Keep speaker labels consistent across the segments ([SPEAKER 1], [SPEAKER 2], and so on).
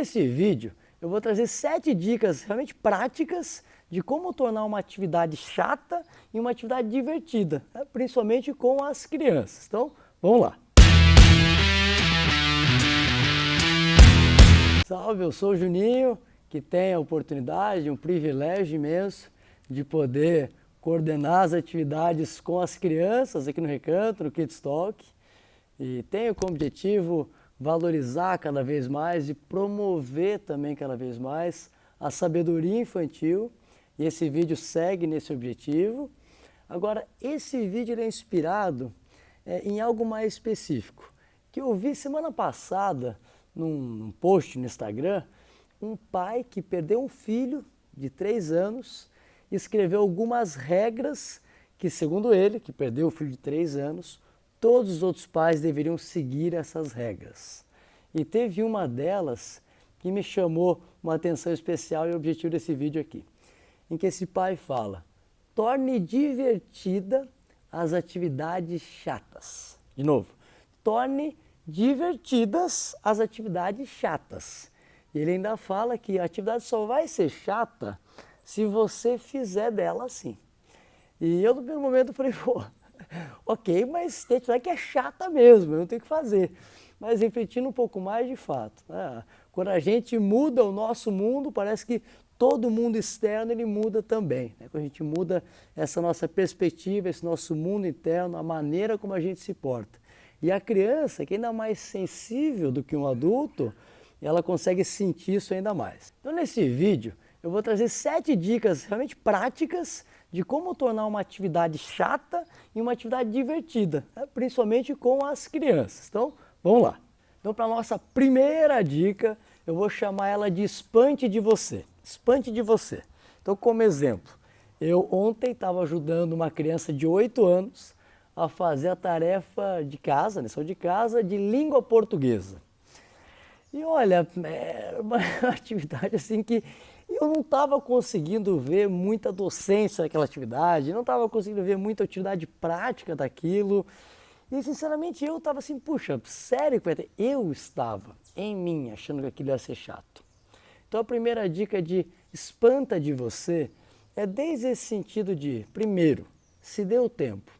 [SPEAKER 1] nesse vídeo eu vou trazer 7 dicas realmente práticas de como tornar uma atividade chata em uma atividade divertida, né? Principalmente com as crianças. Então, vamos lá! Salve, eu sou o Juninho, que tem a oportunidade, um privilégio imenso de poder coordenar as atividades com as crianças aqui no Recanto, no Kids Talk, e tenho como objetivo valorizar cada vez mais e promover também cada vez mais a sabedoria infantil, e esse vídeo segue nesse objetivo. Agora, esse vídeo ele é inspirado em algo mais específico, que eu vi semana passada num post no Instagram, um pai que perdeu um filho de 3 anos, escreveu algumas regras que, segundo ele, que perdeu o filho de 3 anos, todos os outros pais deveriam seguir essas regras. E teve uma delas que me chamou uma atenção especial e o objetivo desse vídeo aqui, em que esse pai fala: torne divertida as atividades chatas. De novo, torne divertidas as atividades chatas. E ele ainda fala que a atividade só vai ser chata se você fizer dela assim. E eu no primeiro momento falei, pô, ok, mas tem atividade que é chata mesmo, eu não tenho que fazer. Mas refletindo um pouco mais de fato, quando a gente muda o nosso mundo, parece que todo mundo externo ele muda também. Né? Quando a gente muda essa nossa perspectiva, esse nosso mundo interno, a maneira como a gente se porta. E a criança, que é ainda mais sensível do que um adulto, ela consegue sentir isso ainda mais. Então nesse vídeo eu vou trazer 7 dicas realmente práticas de como tornar uma atividade chata em uma atividade divertida, né? Principalmente com as crianças. Então vamos lá. Então para a nossa primeira dica eu vou chamar ela de espante de você. Espante de você. Então como exemplo, eu ontem estava ajudando uma criança de 8 anos a fazer a tarefa de casa, lição de casa, de língua portuguesa. E olha, é uma atividade assim que eu não estava conseguindo ver muita docência naquela atividade, não estava conseguindo ver muita utilidade prática daquilo. E sinceramente eu estava assim, puxa, sério que vai ter? Eu estava em mim achando que aquilo ia ser chato. Então a primeira dica de espanta de você é desde esse sentido de, primeiro, se dê o tempo.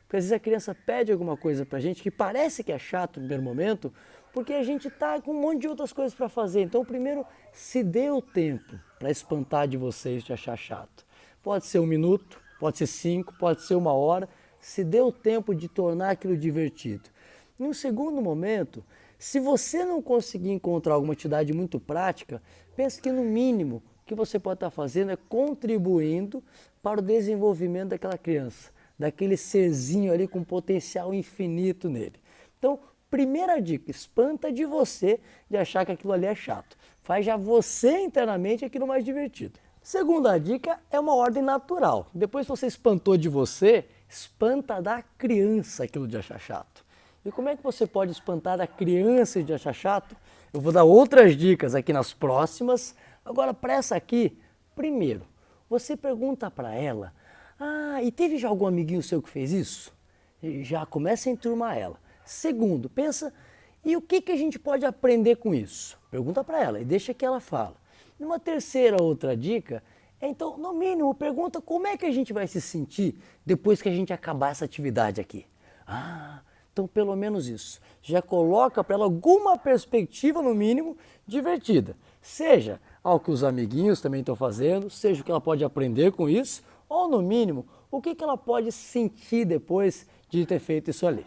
[SPEAKER 1] Porque às vezes a criança pede alguma coisa pra gente que parece que é chato no primeiro momento, porque a gente tá com um monte de outras coisas para fazer. Então primeiro, se dê o tempo para espantar de vocês de achar chato. Pode ser 1 minuto, pode ser 5, pode ser 1 hora. Se dê o tempo de tornar aquilo divertido. Em um segundo momento, se você não conseguir encontrar alguma atividade muito prática, pense que no mínimo o que você pode estar fazendo é contribuindo para o desenvolvimento daquela criança, daquele serzinho ali com potencial infinito nele. Então, primeira dica, espanta de você de achar que aquilo ali é chato. Faz já você internamente aquilo mais divertido. Segunda dica é uma ordem natural. Depois que você espantou de você, espanta da criança aquilo de achar chato. E como é que você pode espantar a criança de achar chato? Eu vou dar outras dicas aqui nas próximas. Agora, para essa aqui, primeiro, você pergunta para ela: e teve já algum amiguinho seu que fez isso? E já começa a enturmar ela. Segundo, pensa, e o que a gente pode aprender com isso? Pergunta para ela e deixa que ela fala. E uma terceira outra dica é, então, no mínimo, pergunta como é que a gente vai se sentir depois que a gente acabar essa atividade aqui. Então pelo menos isso. Já coloca para ela alguma perspectiva, no mínimo, divertida. Seja ao que os amiguinhos também estão fazendo, seja o que ela pode aprender com isso, ou no mínimo, o que ela pode sentir depois de ter feito isso ali.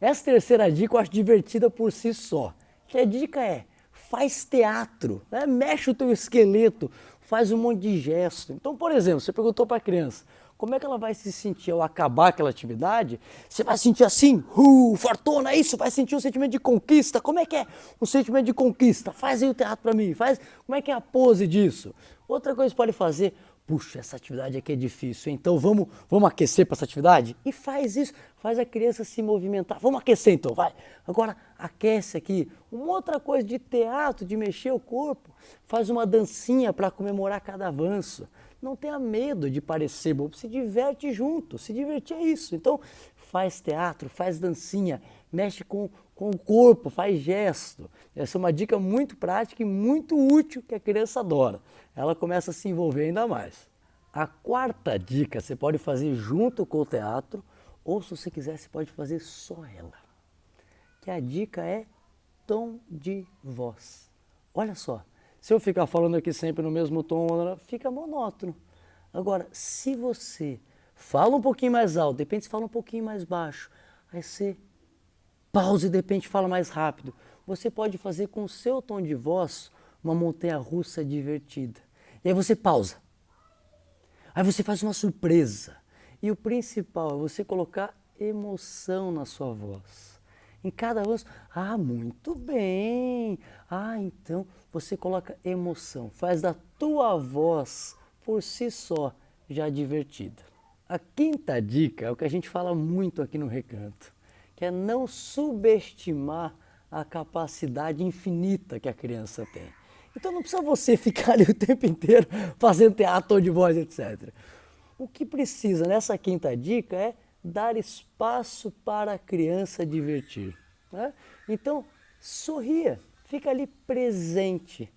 [SPEAKER 1] Essa terceira dica eu acho divertida por si só. Que a dica é, faz teatro, né? Mexe o teu esqueleto, faz um monte de gesto. Então, por exemplo, você perguntou para a criança, como é que ela vai se sentir ao acabar aquela atividade? Você vai sentir assim, fortuna, isso, vai sentir um sentimento de conquista. Como é que é um sentimento de conquista? Faz aí o teatro para mim, como é que é a pose disso? Outra coisa que você pode fazer, puxa, essa atividade aqui é difícil, então vamos aquecer para essa atividade? E faz isso, faz a criança se movimentar. Vamos aquecer então, vai. Agora aquece aqui. Uma outra coisa de teatro, de mexer o corpo, faz uma dancinha para comemorar cada avanço. Não tenha medo de parecer bobo, se diverte junto, se divertir é isso. Então faz teatro, faz dancinha, mexe com com o corpo, faz gesto. Essa é uma dica muito prática e muito útil que a criança adora. Ela começa a se envolver ainda mais. A quarta dica você pode fazer junto com o teatro, ou se você quiser, você pode fazer só ela. Que a dica é tom de voz. Olha só, se eu ficar falando aqui sempre no mesmo tom, fica monótono. Agora, se você fala um pouquinho mais alto, de repente você fala um pouquinho mais baixo, aí você pausa e de repente fala mais rápido. Você pode fazer com o seu tom de voz uma montanha-russa divertida. E aí você pausa. Aí você faz uma surpresa. E o principal é você colocar emoção na sua voz. Em cada voz, muito bem. Então você coloca emoção. Faz da tua voz, por si só, já divertida. A quinta dica é o que a gente fala muito aqui no Recanto, que é não subestimar a capacidade infinita que a criança tem. Então não precisa você ficar ali o tempo inteiro fazendo teatro, tom de voz, etc. O que precisa nessa quinta dica é dar espaço para a criança divertir. Né? Então, sorria, fica ali presente,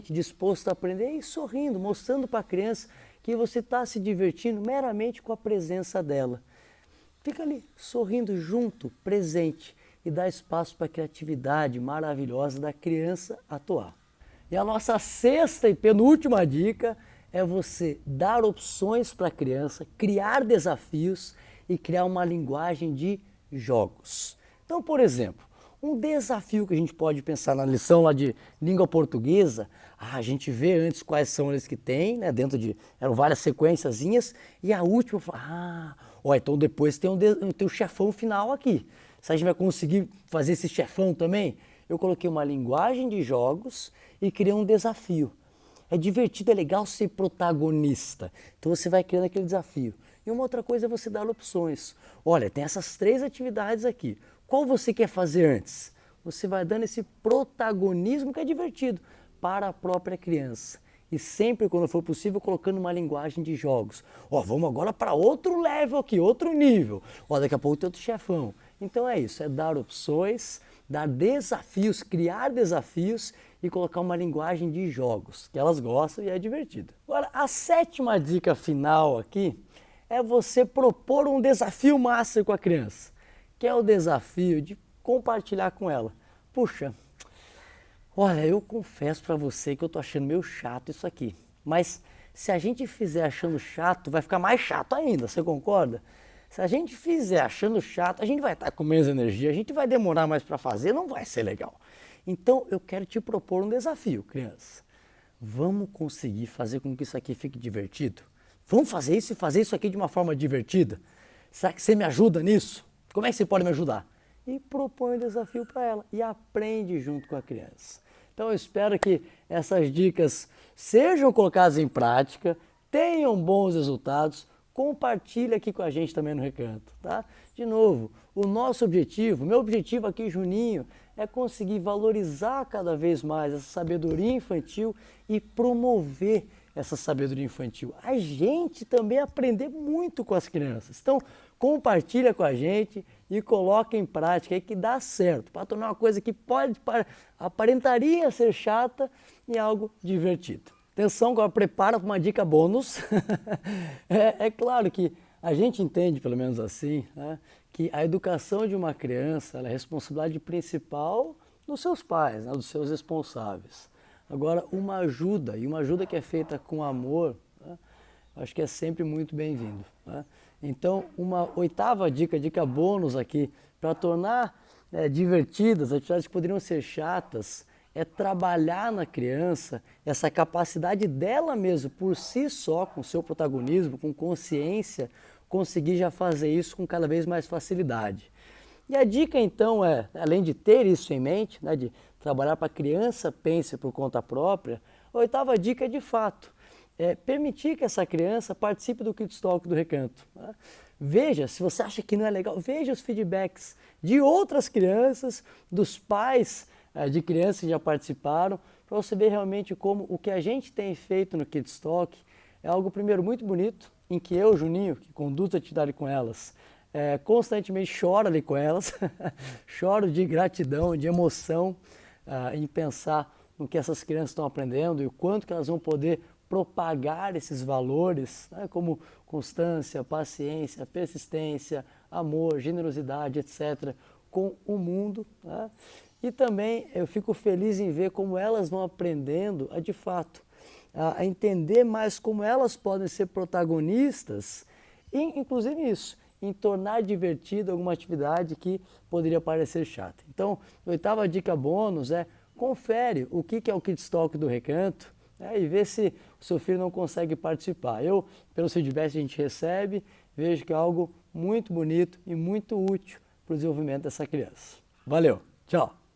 [SPEAKER 1] disposto a aprender e sorrindo, mostrando para a criança que você está se divertindo meramente com a presença dela. Fica ali, sorrindo junto, presente, e dá espaço para a criatividade maravilhosa da criança atuar. E a nossa sexta e penúltima dica é você dar opções para a criança, criar desafios e criar uma linguagem de jogos. Então, por exemplo, um desafio que a gente pode pensar na lição lá de língua portuguesa, a gente vê antes quais são eles que tem, né, eram várias sequenciazinhas, e a última, então depois tem o chefão final aqui. Se a gente vai conseguir fazer esse chefão também, eu coloquei uma linguagem de jogos e criei um desafio. É divertido, é legal ser protagonista. Então você vai criando aquele desafio. E uma outra coisa é você dar opções. Olha, tem essas 3 atividades aqui. Qual você quer fazer antes? Você vai dando esse protagonismo que é divertido para a própria criança. E sempre, quando for possível, colocando uma linguagem de jogos. Vamos agora para outro level aqui, outro nível. Daqui a pouco tem outro chefão. Então é isso, é dar opções, dar desafios, criar desafios e colocar uma linguagem de jogos, que elas gostam e é divertido. Agora, a 7ª dica final aqui é você propor um desafio master com a criança, que é o desafio de compartilhar com ela. Puxa, olha, eu confesso para você que eu tô achando meio chato isso aqui, mas se a gente fizer achando chato, vai ficar mais chato ainda, você concorda? Se a gente fizer achando chato, a gente vai estar com menos energia, a gente vai demorar mais para fazer, não vai ser legal. Então eu quero te propor um desafio, criança. Vamos conseguir fazer com que isso aqui fique divertido? Vamos fazer isso e fazer isso aqui de uma forma divertida? Será que você me ajuda nisso? Como é que você pode me ajudar? E propõe um desafio para ela e aprende junto com a criança. Então eu espero que essas dicas sejam colocadas em prática, tenham bons resultados. Compartilha aqui com a gente também no Recanto, tá? De novo, meu objetivo aqui, Juninho, é conseguir valorizar cada vez mais essa sabedoria infantil e promover essa sabedoria infantil. A gente também aprender muito com as crianças. Então, compartilha com a gente e coloca em prática aí que dá certo, para tornar uma coisa que aparentaria ser chata em algo divertido. Atenção, agora prepara para uma dica bônus. É claro que a gente entende, pelo menos assim, né, que a educação de uma criança é a responsabilidade principal dos seus pais, né, dos seus responsáveis. Agora, uma ajuda que é feita com amor, né, acho que é sempre muito bem-vindo. Né? Então, uma 8ª dica bônus aqui, para tornar divertidas atividades que poderiam ser chatas, é trabalhar na criança essa capacidade dela mesma, por si só, com seu protagonismo, com consciência, conseguir já fazer isso com cada vez mais facilidade. E a dica então é, além de ter isso em mente, né, de trabalhar para a criança pense por conta própria, a 8ª dica é de fato, permitir que essa criança participe do Kids Talk do Recanto. Né? Veja, se você acha que não é legal, veja os feedbacks de outras crianças, dos pais de crianças que já participaram, para você ver realmente como o que a gente tem feito no Kids Talk é algo, primeiro, muito bonito, em que eu, Juninho, que conduzo a atividade com elas, constantemente choro ali com elas, choro de gratidão, de emoção em pensar no que essas crianças estão aprendendo e o quanto que elas vão poder propagar esses valores, né, como constância, paciência, persistência, amor, generosidade, etc., com o mundo. Né? E também eu fico feliz em ver como elas vão aprendendo de fato, a entender mais como elas podem ser protagonistas, inclusive isso, em tornar divertida alguma atividade que poderia parecer chata. Então, a oitava dica bônus é confere o que é o Kids Talk do Recanto, né, e vê se o seu filho não consegue participar. Eu, pelos feedbacks que a gente recebe, vejo que é algo muito bonito e muito útil para o desenvolvimento dessa criança. Valeu, tchau!